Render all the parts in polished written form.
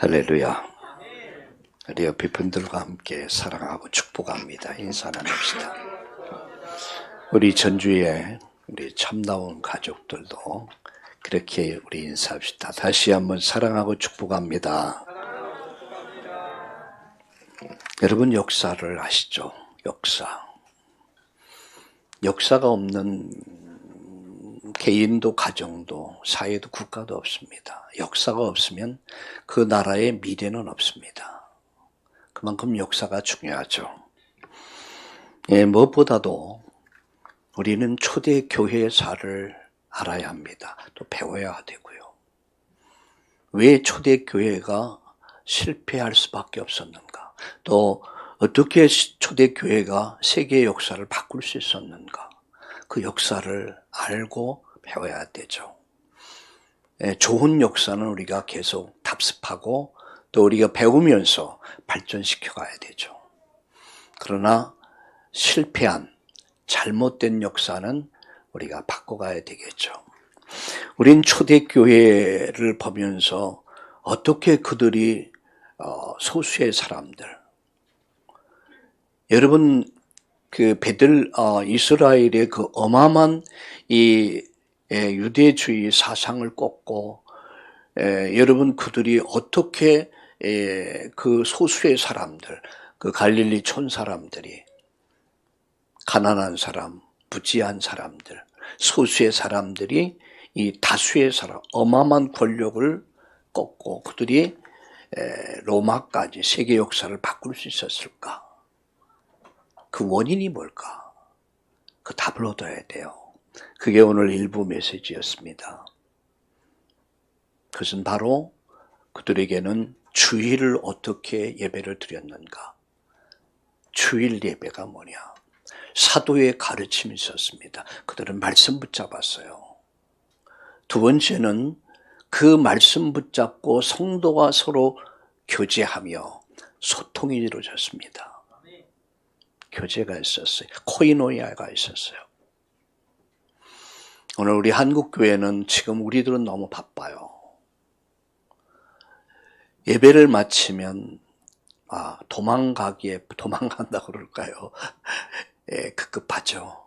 할렐루야. 우리 옆에 분들과 함께 사랑하고 축복합니다. 인사 나눕시다. 우리 전주에 우리 참나온 가족들도 그렇게 우리 인사합시다. 다시 한번 사랑하고 축복합니다. 여러분 역사를 아시죠? 역사가 없는 개인도 가정도 사회도 국가도 없습니다. 역사가 없으면 그 나라의 미래는 없습니다. 그만큼 역사가 중요하죠. 무엇보다도 우리는 초대 교회사를 알아야 합니다. 또 배워야 되고요. 왜 초대 교회가 실패할 수밖에 없었는가? 또 어떻게 초대 교회가 세계의 역사를 바꿀 수 있었는가? 그 역사를 알고 배워야 되죠. 좋은 역사는 우리가 계속 답습하고 또 우리가 배우면서 발전시켜 가야 되죠. 그러나 실패한 잘못된 역사는 우리가 바꿔가야 되겠죠. 우린 초대교회를 보면서 어떻게 그들이 소수의 사람들, 여러분 그 이스라엘의 그 어마어마한 이 유대주의 사상을 꺾고 여러분 그들이 어떻게 그 소수의 사람들, 그 갈릴리 촌 사람들이 가난한 사람, 부지한 사람들, 소수의 사람들이 이 다수의 사람, 어마어마한 권력을 꺾고 그들이 로마까지 세계 역사를 바꿀 수 있었을까? 그 원인이 뭘까? 그 답을 얻어야 돼요. 그게 오늘 일부 메시지였습니다. 그것은 바로 그들에게는 주일을 어떻게 예배를 드렸는가? 주일 예배가 뭐냐? 사도의 가르침이 있었습니다. 그들은 말씀 붙잡았어요. 두 번째는 그 말씀 붙잡고 성도가 서로 교제하며 소통이 이루어졌습니다. 교제가 있었어요. 코이노니아가 있었어요. 오늘 우리 한국교회는 지금 우리들은 너무 바빠요. 예배를 마치면 도망간다고 그럴까요? 급급하죠.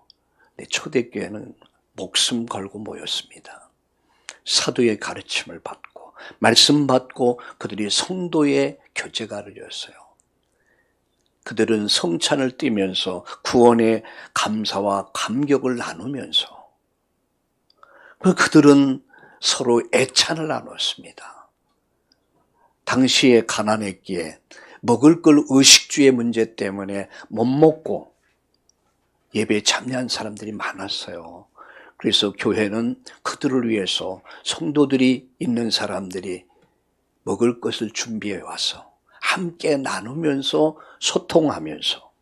초대교회는 목숨 걸고 모였습니다. 사도의 가르침을 받고 말씀 받고 그들이 성도의 교제가 이루어졌어요. 그들은 성찬을 띠면서 구원의 감사와 감격을 나누면서 그들은 서로 애찬을 나눴습니다. 당시에 가난했기에 먹을 걸 의식주의 문제 때문에 못 먹고 예배에 참여한 사람들이 많았어요. 그래서 교회는 그들을 위해서 성도들이 있는 사람들이 먹을 것을 준비해 와서 함께 나누면서 소통하면서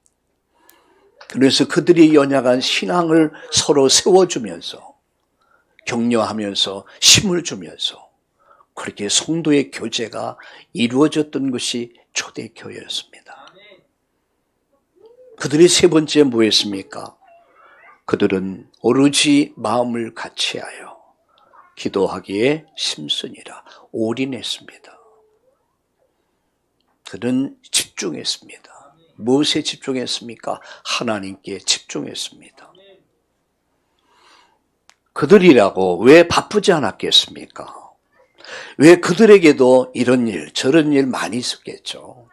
그래서 그들이 연약한 신앙을 서로 세워주면서 격려하면서 힘을 주면서 그렇게 성도의 교제가 이루어졌던 것이 초대교회였습니다. 그들이 세 번째 뭐였습니까? 그들은 오로지 마음을 같이하여 기도하기에 심쓰니라 올인했습니다. 그들은 집중했습니다. 무엇에 집중했습니까? 하나님께 집중했습니다. 그들이라고 왜 바쁘지 않았겠습니까? 왜 그들에게도 이런 일 저런 일 많이 있었겠죠.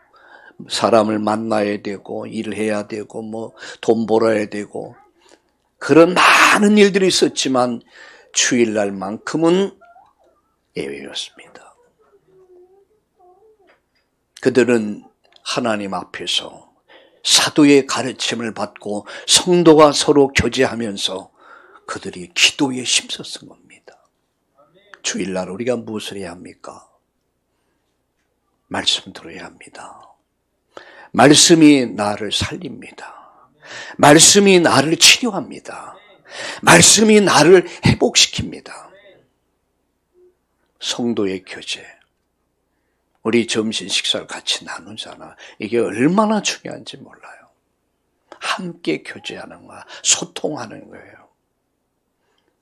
사람을 만나야 되고 일을 해야 되고 돈 벌어야 되고 그런 많은 일들이 있었지만 주일날만큼은 예외였습니다. 그들은 하나님 앞에서 사도의 가르침을 받고 성도가 서로 교제하면서 그들이 기도에 힘썼던 겁니다. 주일날 우리가 무엇을 해야 합니까? 말씀 들어야 합니다. 말씀이 나를 살립니다. 말씀이 나를 치료합니다. 말씀이 나를 회복시킵니다. 성도의 교제. 우리 점심 식사를 같이 나누잖아. 이게 얼마나 중요한지 몰라요. 함께 교제하는 거야. 소통하는 거예요.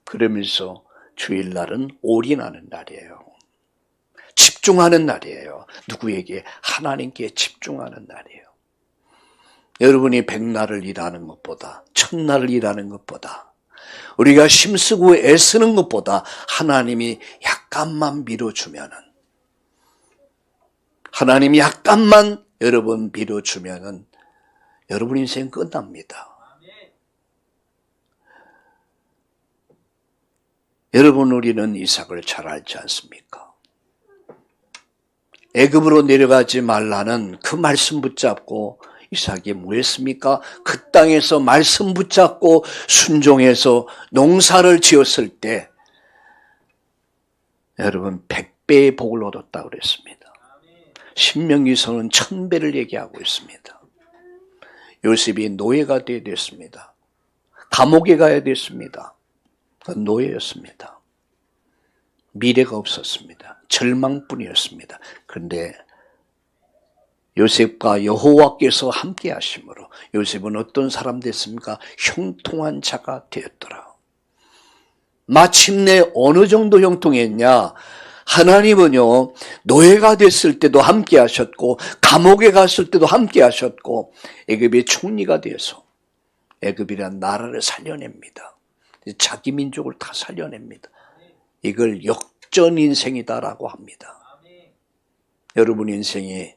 그러면서 주일날은 올인하는 날이에요. 집중하는 날이에요. 누구에게? 하나님께 집중하는 날이에요. 여러분이 100날을 일하는 것보다, 1000날을 일하는 것보다, 우리가 힘쓰고 애쓰는 것보다 하나님이 약간만 밀어주면은, 하나님이 약간만 여러분 밀어주면은 여러분 인생 끝납니다. 여러분, 우리는 이삭을 잘 알지 않습니까? 애굽으로 내려가지 말라는 그 말씀 붙잡고 이삭이 뭐 했습니까? 그 땅에서 말씀 붙잡고 순종해서 농사를 지었을 때 여러분 100배의 복을 얻었다고 그랬습니다. 신명기서는 1000배를 얘기하고 있습니다. 요셉이 노예가 되어야 됐습니다. 감옥에 가야 됐습니다. 그건 노예였습니다. 미래가 없었습니다. 절망뿐이었습니다. 그런데 요셉과 여호와께서 함께 하심으로 요셉은 어떤 사람 됐습니까? 형통한 자가 되었더라. 마침내 어느 정도 형통했냐? 하나님은요, 노예가 됐을 때도 함께 하셨고 감옥에 갔을 때도 함께 하셨고 애굽의 총리가 되어서 애굽이란 나라를 살려냅니다. 자기 민족을 다 살려냅니다. 이걸 역전 인생이다라고 합니다. 여러분 인생이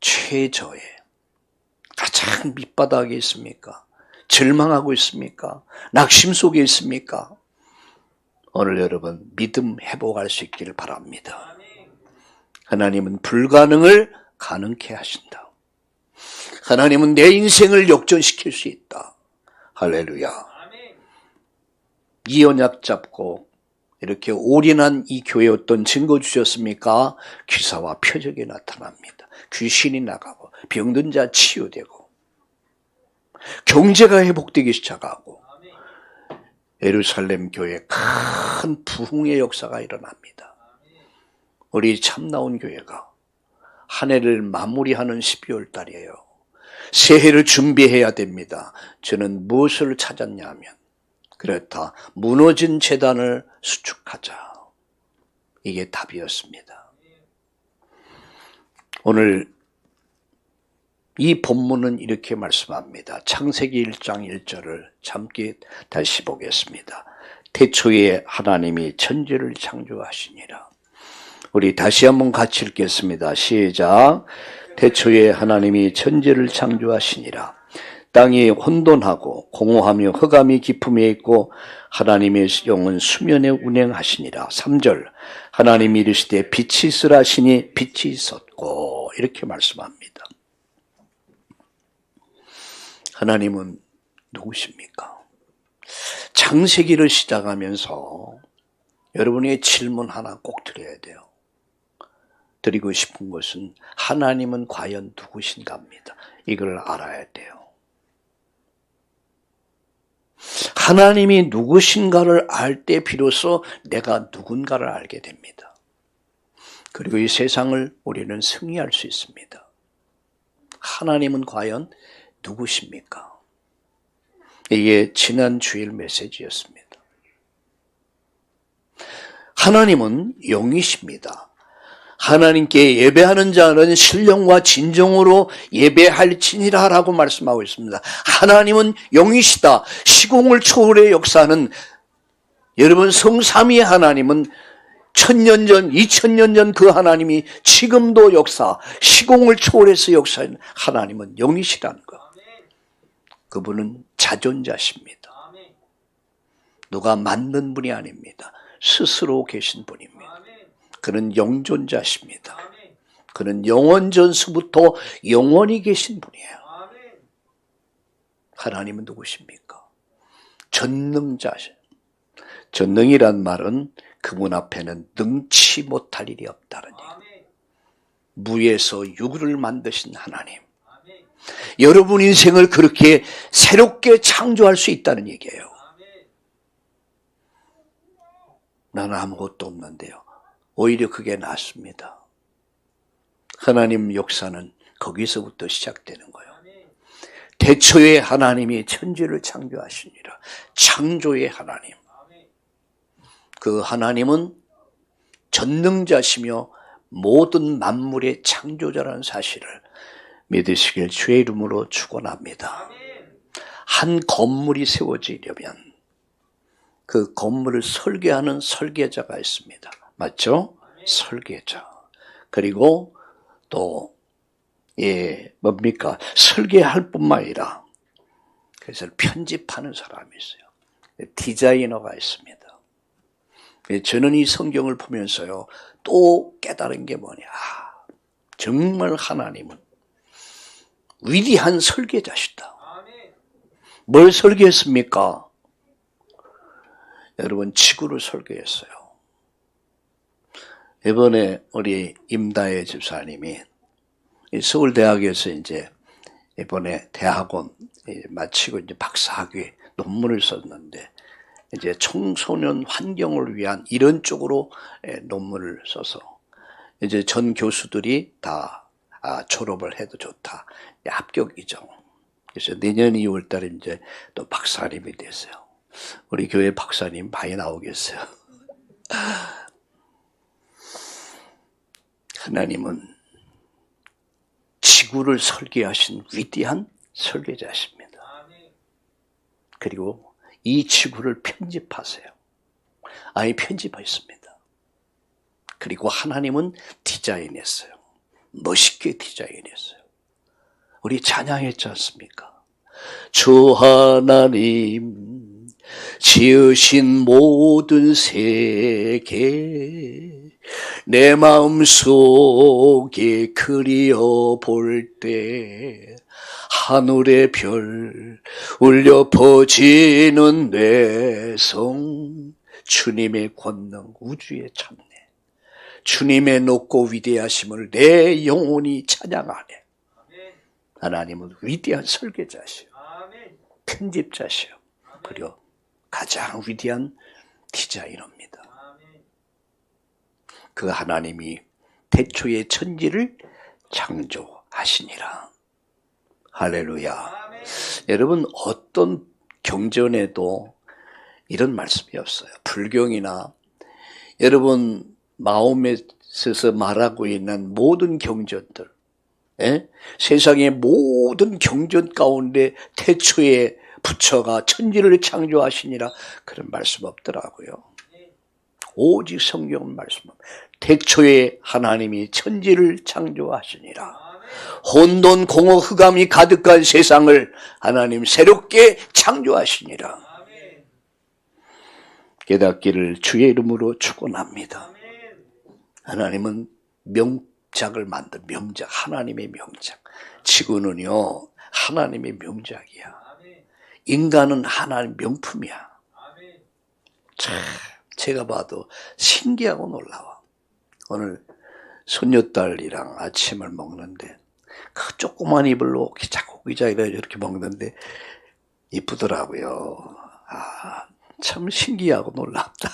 최저에 가장 밑바닥에 있습니까? 절망하고 있습니까? 낙심 속에 있습니까? 오늘 여러분 믿음 회복할 수 있기를 바랍니다. 하나님은 불가능을 가능케 하신다. 하나님은 내 인생을 역전시킬 수 있다. 할렐루야. 이 언약 잡고 이렇게 올인한 이 교회에 어떤 증거 주셨습니까? 기사와 표적이 나타납니다. 귀신이 나가고 병든 자 치유되고 경제가 회복되기 시작하고 예루살렘 교회에 큰 부흥의 역사가 일어납니다. 우리 참나온 교회가 한 해를 마무리하는 12월 달이에요. 새해를 준비해야 됩니다. 저는 무엇을 찾았냐면 그렇다. 무너진 재단을 수축하자. 이게 답이었습니다. 오늘 이 본문은 이렇게 말씀합니다. 창세기 1장 1절을 함께 다시 보겠습니다. 태초에 하나님이 천지를 창조하시니라. 우리 다시 한번 같이 읽겠습니다. 시작. 태초에 하나님이 천지를 창조하시니라. 땅이 혼돈하고 공허하며 흑암이 깊음에 있고 하나님의 영은 수면에 운행하시니라. 3절. 하나님이 이르시되 빛이 있으라 하시니 빛이 있었고. 이렇게 말씀합니다. 하나님은 누구십니까? 창세기를 시작하면서 여러분의 질문 하나 꼭 드려야 돼요. 드리고 싶은 것은 하나님은 과연 누구신가입니다. 이걸 알아야 돼요. 하나님이 누구신가를 알 때 비로소 내가 누군가를 알게 됩니다. 그리고 이 세상을 우리는 승리할 수 있습니다. 하나님은 과연 누구십니까? 이게 지난 주일 메시지였습니다. 하나님은 영이십니다. 하나님께 예배하는 자는 신령과 진정으로 예배할지니라 라고 말씀하고 있습니다. 하나님은 영이시다. 시공을 초월해 역사하는 여러분 성삼위 하나님은 1000년 전, 2000년 전 그 하나님이 지금도 역사, 시공을 초월해서 역사하는 하나님은 영이시라는 것. 그분은 자존자십니다. 누가 만든 분이 아닙니다. 스스로 계신 분입니다. 그는 영존자십니다. 그는 영원 전수부터 영원히 계신 분이에요. 하나님은 누구십니까? 전능자시. 전능이란 말은 그분 앞에는 능치 못할 일이 없다는 얘기예요. 무에서 유를 만드신 하나님. 여러분 인생을 그렇게 새롭게 창조할 수 있다는 얘기예요. 나는 아무것도 없는데요. 오히려 그게 낫습니다. 하나님 역사는 거기서부터 시작되는 거예요. 태초에 하나님이 천지를 창조하시니라. 창조의 하나님. 그 하나님은 전능자시며 모든 만물의 창조자라는 사실을 믿으시길 주의 이름으로 축원합니다. 한 건물이 세워지려면 그 건물을 설계하는 설계자가 있습니다. 맞죠? 설계자. 그리고 또 뭡니까? 설계할 뿐만 아니라 그래서 편집하는 사람이 있어요. 디자이너가 있습니다. 저는 이 성경을 보면서요, 또 깨달은 게 뭐냐. 정말 하나님은 위대한 설계자시다. 뭘 설계했습니까? 여러분, 지구를 설계했어요. 이번에 우리 임다혜 집사님이 서울대학에서 이제 이번에 대학원 마치고 이제 박사학위 논문을 썼는데, 이제 청소년 환경을 위한 이런 쪽으로 논문을 써서 이제 전 교수들이 다 졸업을 해도 좋다. 합격이죠. 그래서 내년 2월 달에 이제 또 박사님이 됐어요. 우리 교회 박사님 많이 나오겠어요. 하나님은 지구를 설계하신 위대한 설계자십니다. 그리고 이 지구를 편집하세요. 아예 편집했습니다. 그리고 하나님은 디자인했어요. 멋있게 디자인했어요. 우리 찬양했지 않습니까? 주 하나님 지으신 모든 세계 내 마음속에 그리어 볼 때 하늘의 별 울려 퍼지는 뇌성 주님의 권능 우주의 참내 주님의 높고 위대하심을 내 영혼이 찬양하네. 하나님은 위대한 설계자시오. 편집자시오. 그리고 가장 위대한 디자이너입니다. 그 하나님이 태초의 천지를 창조하시니라. 할렐루야. 여러분, 어떤 경전에도 이런 말씀이 없어요. 불경이나 여러분 마음에서 말하고 있는 모든 경전들, 세상의 모든 경전 가운데 태초에 부처가 천지를 창조하시니라 그런 말씀 없더라고요. 오직 성경은 말씀합니다. 태초에 하나님이 천지를 창조하시니라. 혼돈 공허 흑암이 가득한 세상을 하나님 새롭게 창조하시니라. 깨닫기를 주의 이름으로 축원합니다. 하나님은 명작을 만든 명작, 하나님의 명작. 지구는요 하나님의 명작이야. 인간은 하나님 명품이야. 참 제가 봐도 신기하고 놀라워. 오늘 손녀딸이랑 아침을 먹는데 그 조그만 이불로 자꾸 의자에 이렇게 먹는데 이쁘더라고요. 참 신기하고 놀랍다.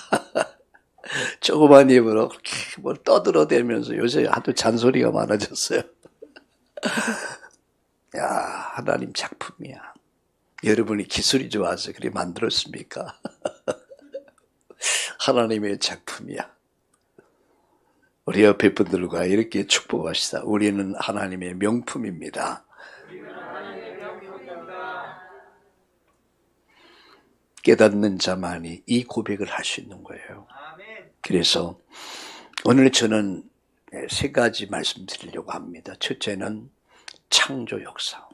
조그만 입으로 그렇게 뭘 떠들어대면서 요새 하도 잔소리가 많아졌어요. 야, 하나님 작품이야. 여러분이 기술이 좋아서 그렇게 만들었습니까? 하나님의 작품이야. 우리 옆에 분들과 이렇게 축복하시다. 우리는 하나님의 명품입니다. 깨닫는 자만이 이 고백을 할 수 있는 거예요. 그래서 오늘 저는 세 가지 말씀드리려고 합니다. 첫째는 창조 역사.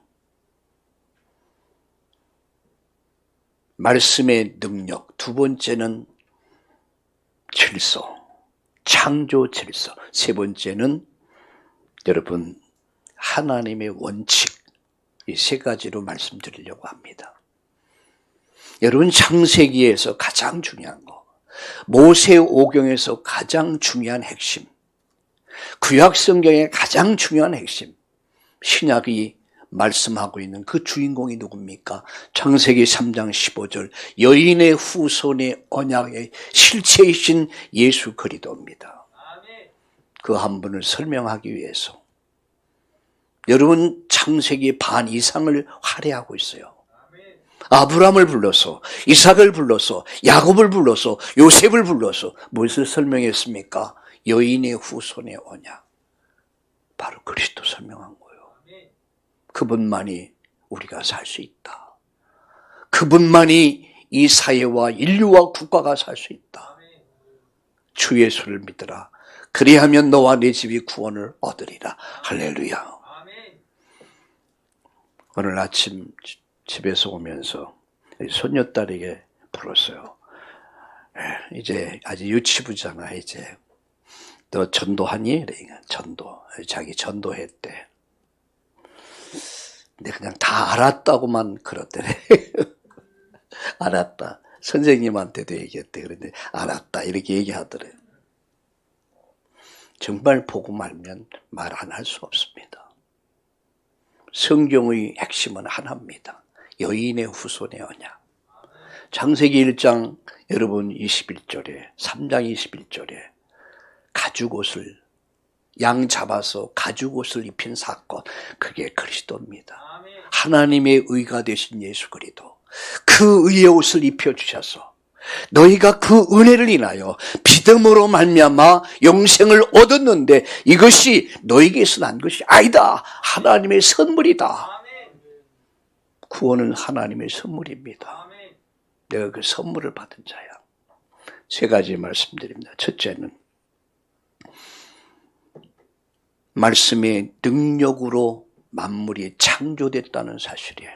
말씀의 능력. 두 번째는 질서. 창조 질서. 세 번째는 여러분 하나님의 원칙. 이 세 가지로 말씀드리려고 합니다. 여러분 창세기에서 가장 중요한 거, 모세오경에서 가장 중요한 핵심, 구약성경의 가장 중요한 핵심, 신약이 말씀하고 있는 그 주인공이 누굽니까? 창세기 3장 15절 여인의 후손의 언약의 실체이신 예수 그리스도입니다. 그 한 분을 설명하기 위해서 여러분 창세기 반 이상을 할애하고 있어요. 아브라함을 불러서 이삭을 불러서 야곱을 불러서 요셉을 불러서 무엇을 설명했습니까? 여인의 후손에 오냐? 바로 그리스도 설명한 거예요. 그분만이 우리가 살 수 있다. 그분만이 이 사회와 인류와 국가가 살 수 있다. 주 예수를 믿으라. 그리하면 너와 네 집이 구원을 얻으리라. 할렐루야. 오늘 아침 집에서 오면서 손녀딸에게 불렀어요. 이제 아직 유치부잖아. 이제 너 전도하니? 전도. 자기 전도했대. 근데 그냥 다 알았다고만 그러더래. 알았다. 선생님한테도 얘기했대. 그런데 알았다. 이렇게 얘기하더래. 정말 보고 말면 말 안 할 수 없습니다. 성경의 핵심은 하나입니다. 여인의 후손에 오냐. 창세기 1장 여러분 21절에 3장 21절에 가죽옷을 양 잡아서 가죽옷을 입힌 사건, 그게 그리스도입니다. 하나님의 의가 되신 예수 그리스도, 그 의의 옷을 입혀주셔서 너희가 그 은혜를 인하여 믿음으로 말미암아 영생을 얻었는데 이것이 너희에게서 난 것이 아니다. 하나님의 선물이다. 구원은 하나님의 선물입니다. 내가 그 선물을 받은 자야. 세 가지 말씀드립니다. 첫째는 말씀의 능력으로 만물이 창조됐다는 사실이에요.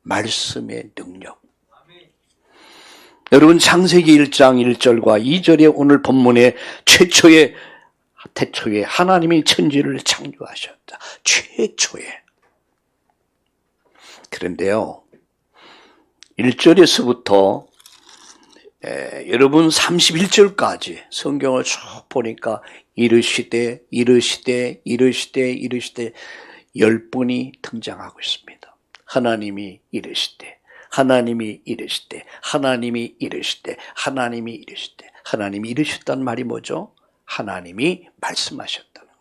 말씀의 능력. 여러분 창세기 1장 1절과 2절의 오늘 본문의 태초에 하나님이 천지를 창조하셨다. 최초에. 그런데요, 1절에서부터 여러분 31절까지 성경을 쭉 보니까 이르시되 10분이 등장하고 있습니다. 하나님이 이르시되, 하나님이 이르시되, 하나님이 이르시되, 하나님이 이르시되. 하나님이 이르셨다는 말이 뭐죠? 하나님이 말씀하셨다는 거.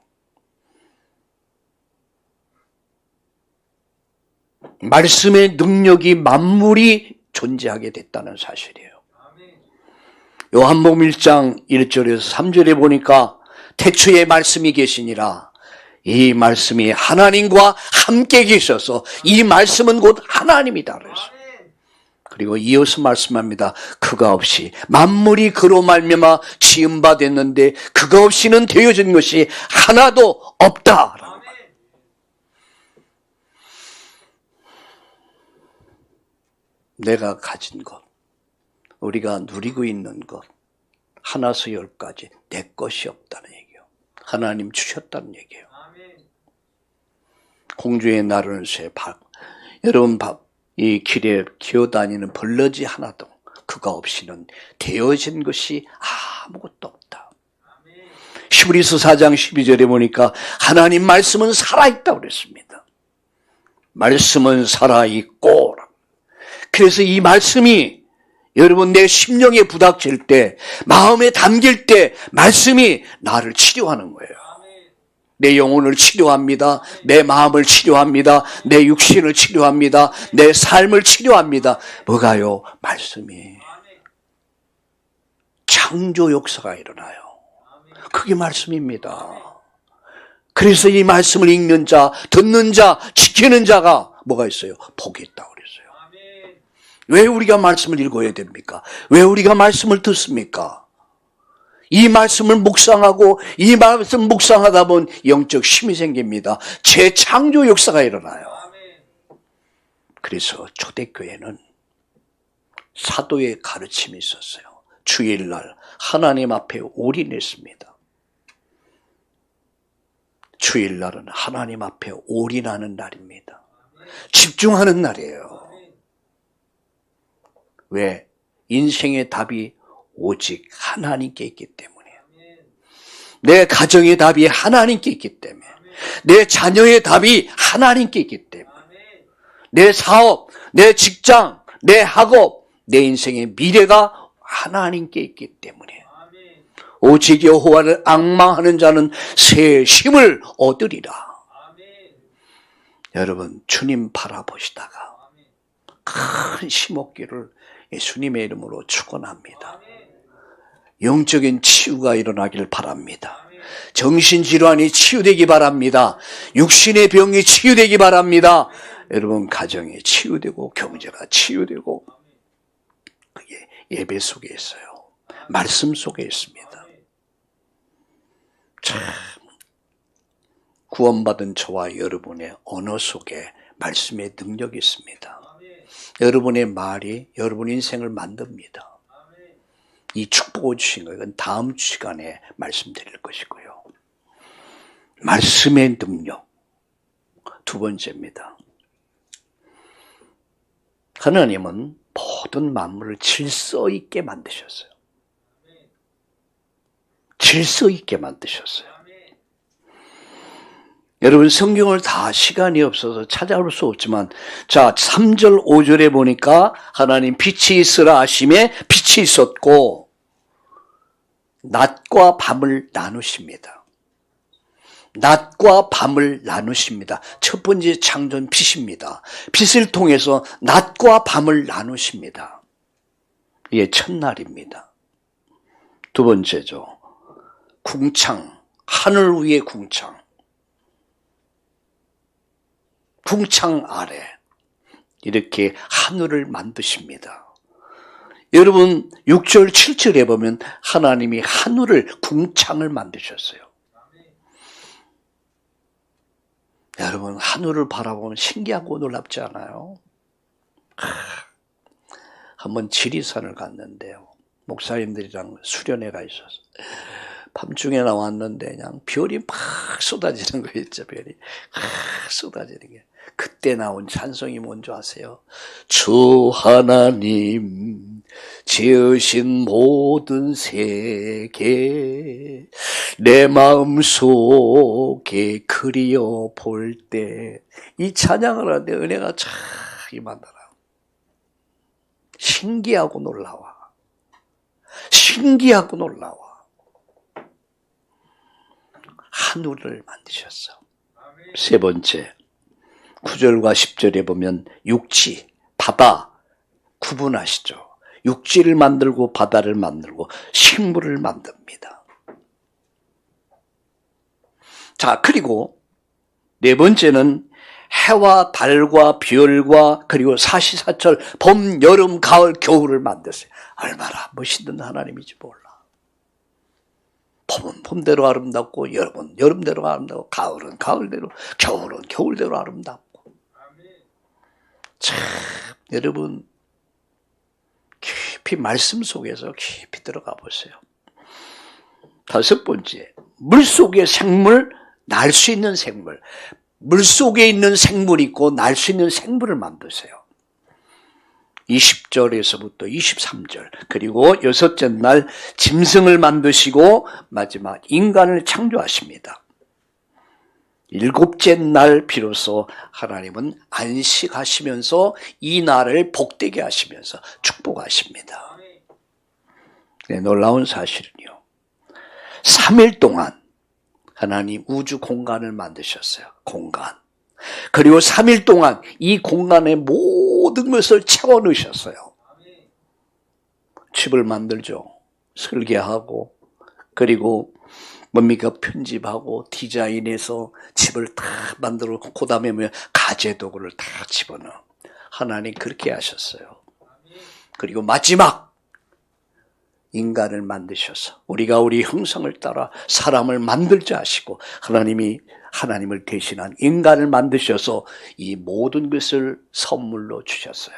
말씀의 능력이 만물이 존재하게 됐다는 사실이에요. 요한복음 1장 1절에서 3절에 보니까 태초에 말씀이 계시니라. 이 말씀이 하나님과 함께 계셔서 이 말씀은 곧 하나님이다. 그래서. 그리고 이어서 말씀합니다. 그가 없이 만물이 그로 말미암아 지음바 됐는데 그가 없이는 되어진 것이 하나도 없다. 내가 가진 것, 우리가 누리고 있는 것, 하나서 열까지 내 것이 없다는 얘기예요. 하나님 주셨다는 얘기예요. 공주의 나르는 새, 여러분 이 길에 기어다니는 벌러지 하나도 그가 없이는 되어진 것이 아무것도 없다. 히브리서 4장 12절에 보니까 하나님 말씀은 살아있다고 그랬습니다. 말씀은 살아있고, 그래서 이 말씀이 여러분 내 심령에 부닥칠 때, 마음에 담길 때 말씀이 나를 치료하는 거예요. 내 영혼을 치료합니다. 내 마음을 치료합니다. 내 육신을 치료합니다. 내 삶을 치료합니다. 뭐가요? 말씀이. 창조 역사가 일어나요. 그게 말씀입니다. 그래서 이 말씀을 읽는 자, 듣는 자, 지키는 자가 뭐가 있어요? 복이 있다고 그랬어요. 왜 우리가 말씀을 읽어야 됩니까? 왜 우리가 말씀을 듣습니까? 이 말씀을 묵상하고 이 말씀 묵상하다 보면 영적 힘이 생깁니다. 재창조 역사가 일어나요. 그래서 초대교회는 사도의 가르침이 있었어요. 주일날 하나님 앞에 올인했습니다. 주일날은 하나님 앞에 올인하는 날입니다. 집중하는 날이에요. 왜? 인생의 답이 오직 하나님께 있기 때문에. 내 가정의 답이 하나님께 있기 때문에. 내 자녀의 답이 하나님께 있기 때문에. 내 사업, 내 직장, 내 학업, 내 인생의 미래가 하나님께 있기 때문에. 오직 여호와를 앙망하는 자는 새 힘을 얻으리라. 여러분 주님 바라보시다가 큰 힘 얻기를 예수님의 이름으로 축원합니다. 영적인 치유가 일어나길 바랍니다. 정신질환이 치유되기 바랍니다. 육신의 병이 치유되기 바랍니다. 여러분 가정이 치유되고 경제가 치유되고 그게 예배 속에 있어요. 말씀 속에 있습니다. 참 구원받은 저와 여러분의 언어 속에 말씀의 능력이 있습니다. 여러분의 말이 여러분 인생을 만듭니다. 이 축복을 주신 거 이건 다음 시간에 말씀드릴 것이고요. 말씀의 능력 두 번째입니다. 하나님은 모든 만물을 질서 있게 만드셨어요. 질서 있게 만드셨어요. 여러분 성경을 다 시간이 없어서 찾아올 수 없지만 자 3절 5절에 보니까 하나님 빛이 있으라 하심에 빛이 있었고 낮과 밤을 나누십니다. 낮과 밤을 나누십니다. 첫 번째 창조는 빛입니다. 빛을 통해서 낮과 밤을 나누십니다. 이게 첫날입니다. 두 번째죠. 궁창, 하늘 위의 궁창. 궁창 아래 이렇게 하늘을 만드십니다. 여러분 6절 7절에 보면 하나님이 하늘을 궁창을 만드셨어요. 여러분 하늘을 바라보면 신기하고 놀랍지 않아요? 한번 지리산을 갔는데요. 목사님들이랑 수련회 가 있었어요. 밤중에 나왔는데 그냥 별이 막 쏟아지는 거 있죠. 별이 막 쏟아지는 게. 그때 나온 찬송이 뭔지 아세요? 주 하나님 지으신 모든 세계 내 마음속에 그리워 볼 때 이 찬양을 하는데 은혜가 참 임하더라. 신기하고 놀라워. 신기하고 놀라워. 하늘을 만드셨어. 세 번째 9절과 10절에 보면 육지, 바다 구분하시죠. 육지를 만들고 바다를 만들고 식물을 만듭니다. 자, 그리고 네 번째는 해와 달과 별과 그리고 사시사철 봄, 여름, 가을, 겨울을 만드세요. 얼마나 멋있는 하나님인지 몰라. 봄은 봄대로 아름답고 여름은 여름대로 아름답고 가을은 가을대로 겨울은 겨울대로 아름답고 참 여러분 깊이 말씀 속에서 깊이 들어가 보세요. 다섯 번째 물속의 생물, 날 수 있는 생물. 물속에 있는 생물이 있고 날 수 있는 생물을 만드세요. 20절에서부터 23절 그리고 여섯째 날 짐승을 만드시고 마지막 인간을 창조하십니다. 일곱째 날 비로소 하나님은 안식하시면서 이 날을 복되게 하시면서 축복하십니다. 네, 놀라운 사실은요. 3일 동안 하나님 우주 공간을 만드셨어요. 공간. 그리고 3일 동안 이 공간에 모든 것을 채워 넣으셨어요. 집을 만들죠. 설계하고 그리고 뭡니까 편집하고 디자인해서 집을 다 만들어 그 다음에 가재도구를 다 집어넣어. 하나님 그렇게 하셨어요. 그리고 마지막 인간을 만드셔서 우리가 우리 형상을 따라 사람을 만들자 하시고 하나님을 대신한 인간을 만드셔서 이 모든 것을 선물로 주셨어요.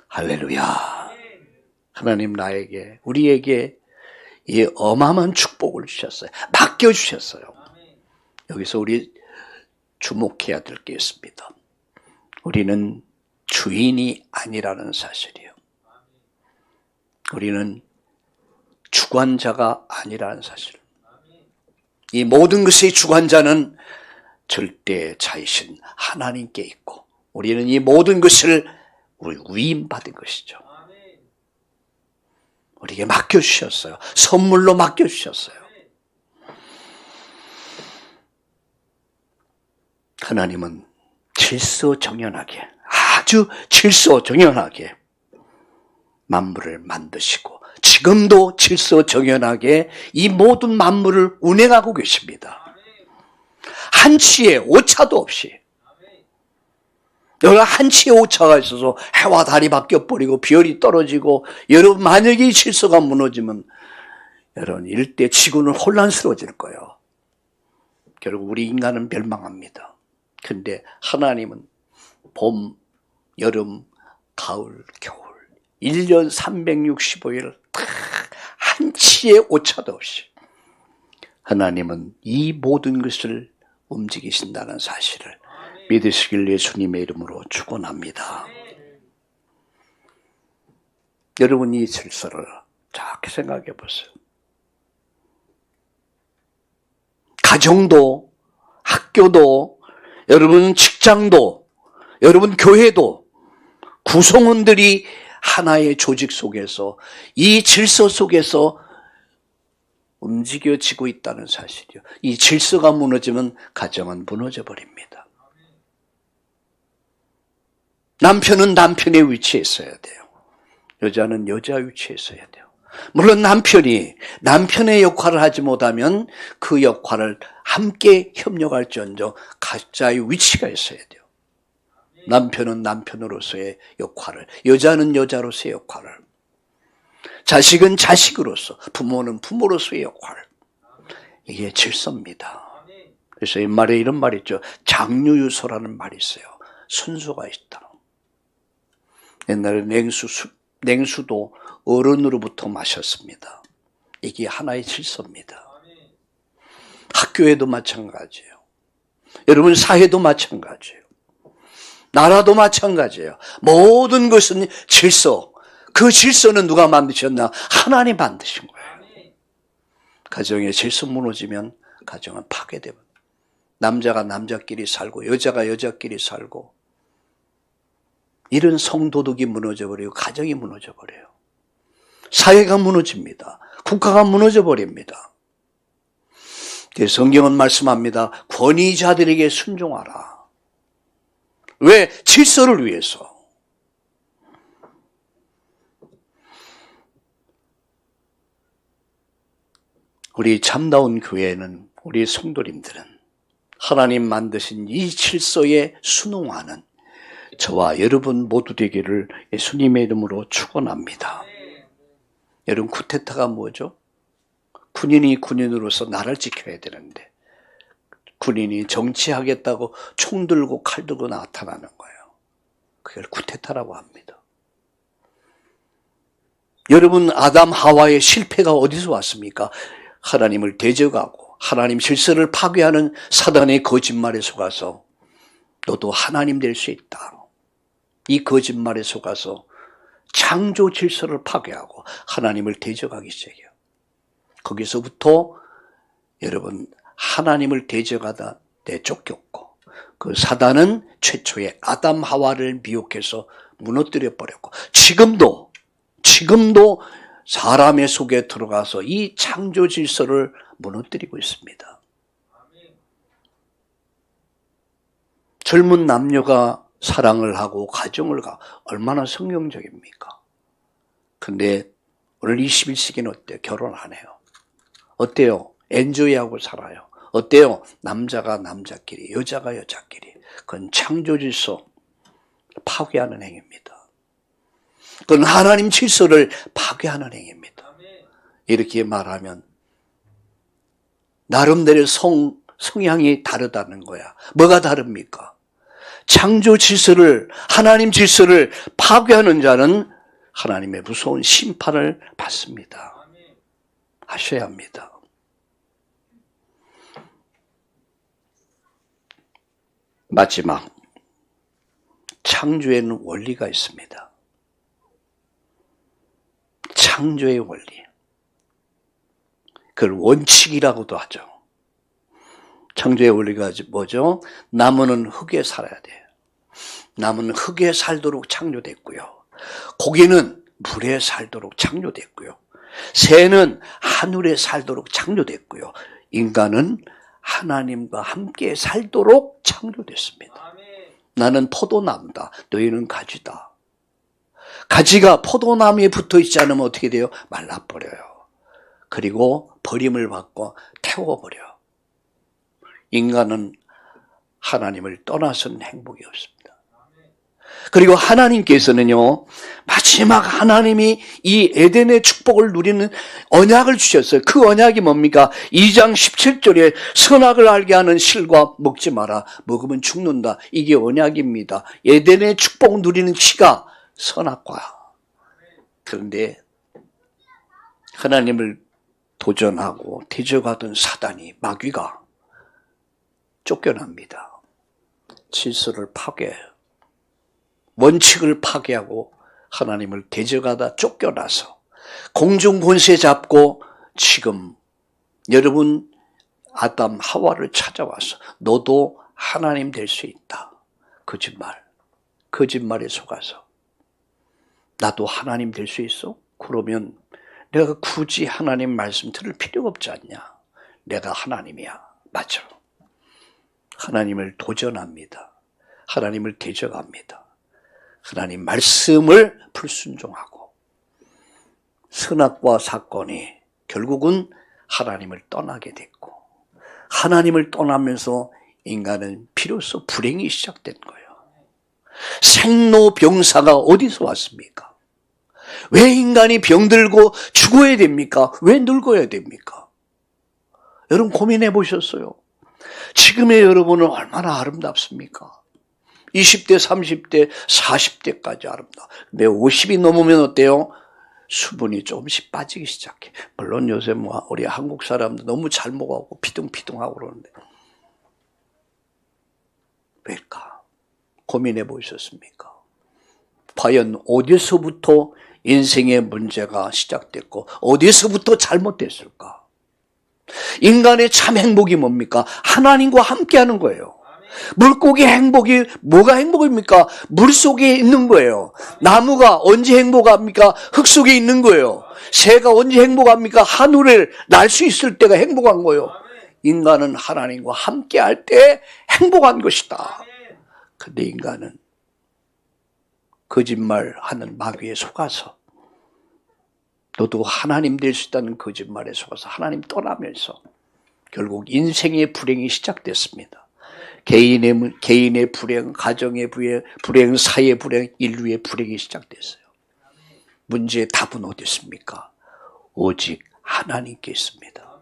할렐루야. 하나님 나에게 우리에게 이 어마어마한 축복을 주셨어요. 맡겨주셨어요. 여기서 우리 주목해야 될 게 있습니다. 우리는 주인이 아니라는 사실이에요. 우리는 주관자가 아니라는 사실. 이 모든 것의 주관자는 절대자이신 하나님께 있고 우리는 이 모든 것을 위임받은 것이죠. 우리에게 맡겨주셨어요. 선물로 맡겨주셨어요. 하나님은 질서정연하게 아주 질서정연하게 만물을 만드시고 지금도 질서정연하게 이 모든 만물을 운행하고 계십니다. 한치의 오차도 없이. 여기 한치의 오차가 있어서 해와 달이 바뀌어버리고 별이 떨어지고 여러분 만약에 이 질서가 무너지면 여러분 일대 지구는 혼란스러워질 거예요. 결국 우리 인간은 멸망합니다. 근데 하나님은 봄, 여름, 가을, 겨울 1년 365일 한치의 오차도 없이 하나님은 이 모든 것을 움직이신다는 사실을 믿으시길 예수님의 이름으로 축원합니다. 여러분 이 질서를 잘 생각해 보세요. 가정도, 학교도, 여러분 직장도, 여러분 교회도 구성원들이 하나의 조직 속에서 이 질서 속에서 움직여지고 있다는 사실이요. 이 질서가 무너지면 가정은 무너져 버립니다. 남편은 남편의 위치에 있어야 돼요. 여자는 여자 위치에 있어야 돼요. 물론 남편이 남편의 역할을 하지 못하면 그 역할을 함께 협력할지언정 각자의 위치가 있어야 돼요. 남편은 남편으로서의 역할을, 여자는 여자로서의 역할을, 자식은 자식으로서, 부모는 부모로서의 역할. 이게 질서입니다. 그래서 옛말에 이런 말이 있죠. 장유유서라는 말이 있어요. 순서가 있다. 옛날에 냉수도 어른으로부터 마셨습니다. 이게 하나의 질서입니다. 학교에도 마찬가지예요. 여러분 사회도 마찬가지예요. 나라도 마찬가지예요. 모든 것은 질서. 그 질서는 누가 만드셨나? 하나님 만드신 거예요. 가정의 질서 무너지면 가정은 파괴됩니다. 남자가 남자끼리 살고 여자가 여자끼리 살고 이런 성도덕이 무너져버리고 가정이 무너져버려요. 사회가 무너집니다. 국가가 무너져버립니다. 성경은 말씀합니다. 권위자들에게 순종하라. 왜? 질서를 위해서. 우리 참다운 교회는, 우리 성도님들은 하나님 만드신 이 질서에 순응하는 저와 여러분 모두 되기를 예수님의 이름으로 축원합니다. 여러분 쿠데타가 뭐죠? 군인이 군인으로서 나라를 지켜야 되는데 군인이 정치하겠다고 총 들고 칼 들고 나타나는 거예요. 그걸 쿠데타라고 합니다. 여러분 아담 하와의 실패가 어디서 왔습니까? 하나님을 대적하고 하나님 질서를 파괴하는 사단의 거짓말에 속아서 너도 하나님 될 수 있다. 이 거짓말에 속아서 창조 질서를 파괴하고 하나님을 대적하기 시작해요. 거기서부터 여러분 하나님을 대적하다 내쫓겼고 그 사단은 최초의 아담 하와를 미혹해서 무너뜨려 버렸고 지금도 사람의 속에 들어가서 이 창조 질서를 무너뜨리고 있습니다. 젊은 남녀가 사랑을 하고 가정을 얼마나 성경적입니까? 근데 오늘 21세기는 어때요? 결혼 안 해요. 어때요? 엔조이하고 살아요. 어때요? 남자가 남자끼리, 여자가 여자끼리. 그건 창조 질서 파괴하는 행위입니다. 그건 하나님 질서를 파괴하는 행위입니다. 이렇게 말하면 나름대로 성향이 다르다는 거야. 뭐가 다릅니까? 창조 질서를, 하나님 질서를 파괴하는 자는 하나님의 무서운 심판을 받습니다. 하셔야 합니다. 마지막, 창조에는 원리가 있습니다. 창조의 원리. 그걸 원칙이라고도 하죠. 창조의 원리가 뭐죠? 나무는 흙에 살아야 돼요. 나무는 흙에 살도록 창조됐고요. 고기는 물에 살도록 창조됐고요. 새는 하늘에 살도록 창조됐고요. 인간은 하나님과 함께 살도록 창조됐습니다. 나는 포도나무다. 너희는 가지다. 가지가 포도나무에 붙어 있지 않으면 어떻게 돼요? 말라버려요. 그리고 버림을 받고 태워버려. 인간은 하나님을 떠나서는 행복이 없습니다. 그리고 하나님께서는요, 마지막 하나님이 이 에덴의 축복을 누리는 언약을 주셨어요. 그 언약이 뭡니까? 2장 17절에 선악을 알게 하는 실과 먹지 마라. 먹으면 죽는다. 이게 언약입니다. 에덴의 축복 누리는 치가 선악과야. 그런데 하나님을 도전하고 대적하던 사단이, 마귀가 쫓겨납니다. 질서를 파괴해요. 원칙을 파괴하고 하나님을 대적하다 쫓겨나서 공중 권세 잡고 지금 여러분 아담 하와를 찾아와서 너도 하나님 될 수 있다. 거짓말에 속아서 나도 하나님 될 수 있어? 그러면 내가 굳이 하나님 말씀 들을 필요가 없지 않냐? 내가 하나님이야. 맞죠? 하나님을 도전합니다. 하나님을 대적합니다. 하나님 말씀을 불순종하고 선악과 사건이 결국은 하나님을 떠나게 됐고, 하나님을 떠나면서 인간은 비로소 불행이 시작된 거예요. 생로병사가 어디서 왔습니까? 왜 인간이 병들고 죽어야 됩니까? 왜 늙어야 됩니까? 여러분 고민해 보셨어요? 지금의 여러분은 얼마나 아름답습니까? 20대, 30대, 40대까지 아름다워. 근데 50이 넘으면 어때요? 수분이 조금씩 빠지기 시작해. 물론 요새 뭐 우리 한국 사람들 너무 잘 먹어갖고 피둥피둥하고 그러는데 왜일까? 고민해 보셨습니까? 과연 어디서부터 인생의 문제가 시작됐고 어디서부터 잘못됐을까? 인간의 참 행복이 뭡니까? 하나님과 함께하는 거예요. 물고기 행복이 뭐가 행복입니까? 물 속에 있는 거예요. 나무가 언제 행복합니까? 흙 속에 있는 거예요. 새가 언제 행복합니까? 하늘을 날 수 있을 때가 행복한 거예요. 인간은 하나님과 함께할 때 행복한 것이다. 근데 인간은 거짓말하는 마귀에 속아서 너도 하나님 될 수 있다는 거짓말에 속아서 하나님 떠나면서 결국 인생의 불행이 시작됐습니다. 개인의 불행, 가정의 불행, 사회의 불행, 인류의 불행이 시작됐어요. 문제의 답은 어디 있습니까? 오직 하나님께 있습니다.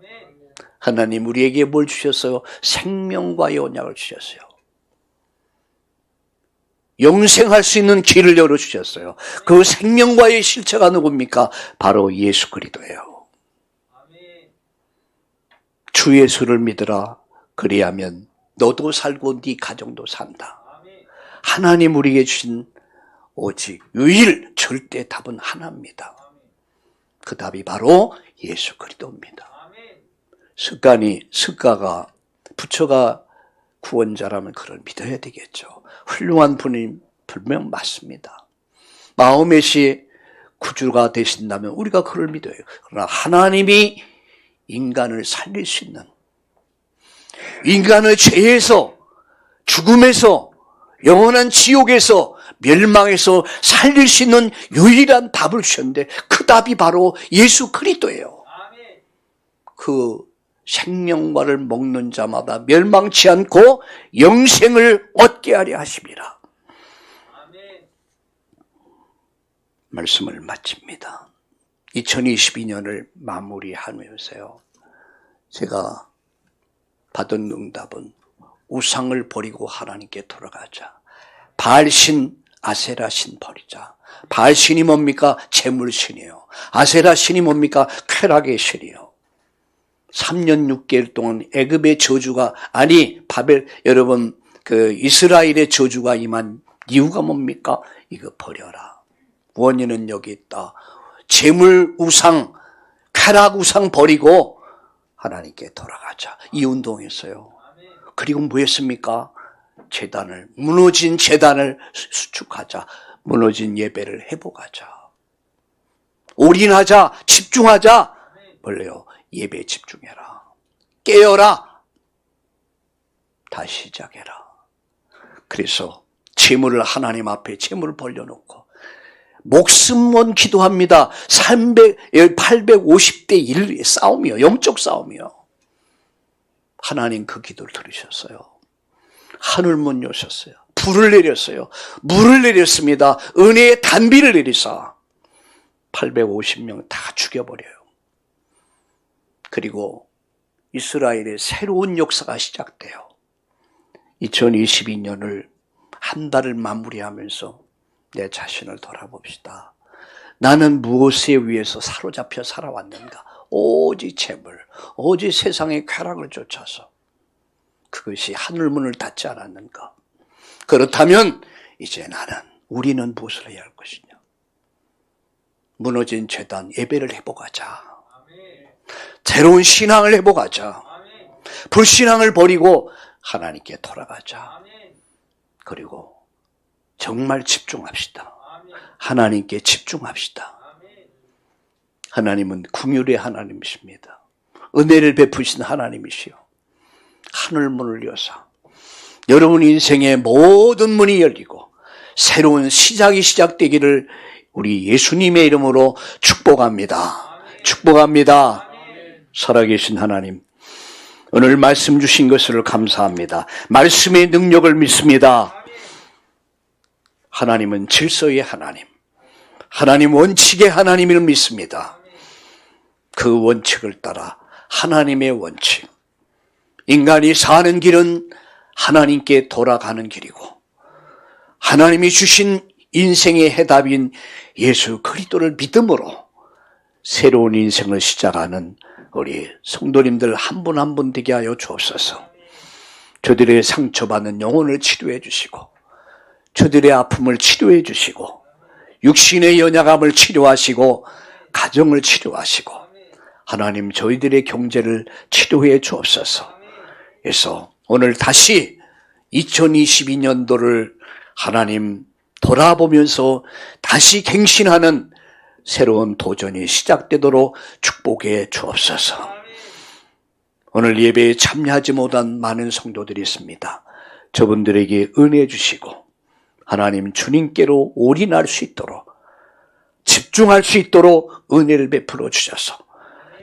하나님 우리에게 뭘 주셨어요? 생명과의 언약을 주셨어요. 영생할 수 있는 길을 열어주셨어요. 그 생명과의 실체가 누굽니까? 바로 예수 그리스도예요. 주 예수를 믿으라. 그리하면 너도 살고 네 가정도 산다. 하나님 우리에게 주신 오직 유일 절대 답은 하나입니다. 그 답이 바로 예수 그리스도입니다. 습가가 부처가 구원자라면 그를 믿어야 되겠죠. 훌륭한 분이 분명 맞습니다. 마호멧이 구주가 되신다면 우리가 그를 믿어요. 그러나 하나님이 인간을 살릴 수 있는, 인간의 죄에서, 죽음에서, 영원한 지옥에서, 멸망에서 살릴 수 있는 유일한 답을 주셨는데 그 답이 바로 예수 그리스도예요. 그 생명과를 먹는 자마다 멸망치 않고 영생을 얻게 하려 하십니다. 말씀을 마칩니다. 2022년을 마무리하면서요, 제가 받은 응답은 우상을 버리고 하나님께 돌아가자. 바알신, 아세라신 버리자. 바알신이 뭡니까? 재물신이에요. 아세라신이 뭡니까? 쾌락의 신이에요. 3년 6개월 동안 애굽의 저주가, 여러분 이스라엘의 저주가 임한 이유가 뭡니까? 이거 버려라. 원인은 여기 있다. 재물 우상, 쾌락 우상 버리고 하나님께 돌아가자. 이 운동했어요. 그리고 뭐 했습니까? 무너진 재단을 수축하자. 무너진 예배를 회복하자. 올인하자. 집중하자. 뭘래요? 예배에 집중해라. 깨어라. 다시 시작해라. 그래서 재물을 하나님 앞에 재물을 벌려놓고 목숨 건 기도합니다. 850대 1의 싸움이요. 영적 싸움이요. 하나님 그 기도를 들으셨어요. 하늘문 여셨어요. 불을 내렸어요. 물을 내렸습니다. 은혜의 단비를 내리사 850명 다 죽여버려요. 그리고 이스라엘의 새로운 역사가 시작돼요. 2022년을 한 달을 마무리하면서 내 자신을 돌아봅시다. 나는 무엇에 의해서 사로잡혀 살아왔는가? 오직 재물, 오직 세상의 쾌락을 쫓아서 그것이 하늘문을 닫지 않았는가? 그렇다면 이제 우리는 무엇을 해야 할 것이냐? 무너진 제단 예배를 회복하자. 새로운 신앙을 회복하자. 불신앙을 버리고 하나님께 돌아가자. 그리고 정말 집중합시다. 하나님께 집중합시다. 하나님은 긍휼의 하나님이십니다. 은혜를 베푸신 하나님이시요. 하늘문을 여사 여러분 인생의 모든 문이 열리고 새로운 시작이 시작되기를 우리 예수님의 이름으로 축복합니다. 축복합니다. 살아계신 하나님, 오늘 말씀 주신 것을 감사합니다. 말씀의 능력을 믿습니다. 하나님은 질서의 하나님, 하나님 원칙의 하나님을 믿습니다. 그 원칙을 따라 하나님의 원칙, 인간이 사는 길은 하나님께 돌아가는 길이고 하나님이 주신 인생의 해답인 예수 그리스도를 믿음으로 새로운 인생을 시작하는 우리 성도님들 한 분 한 분 되게 하여 주옵소서. 저들의 상처받는 영혼을 치료해 주시고 저들의 아픔을 치료해 주시고 육신의 연약함을 치료하시고 가정을 치료하시고 하나님 저희들의 경제를 치료해 주옵소서. 그래서 오늘 다시 2022년도를 하나님 돌아보면서 다시 갱신하는 새로운 도전이 시작되도록 축복해 주옵소서. 오늘 예배에 참여하지 못한 많은 성도들이 있습니다. 저분들에게 은혜 주시고 하나님 주님께로 올인할 수 있도록 집중할 수 있도록 은혜를 베풀어 주셔서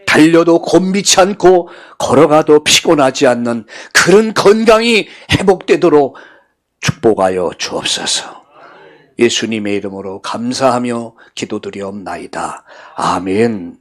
달려도 곤비치 않고 걸어가도 피곤하지 않는 그런 건강이 회복되도록 축복하여 주옵소서. 예수님의 이름으로 감사하며 기도드리옵나이다. 아멘.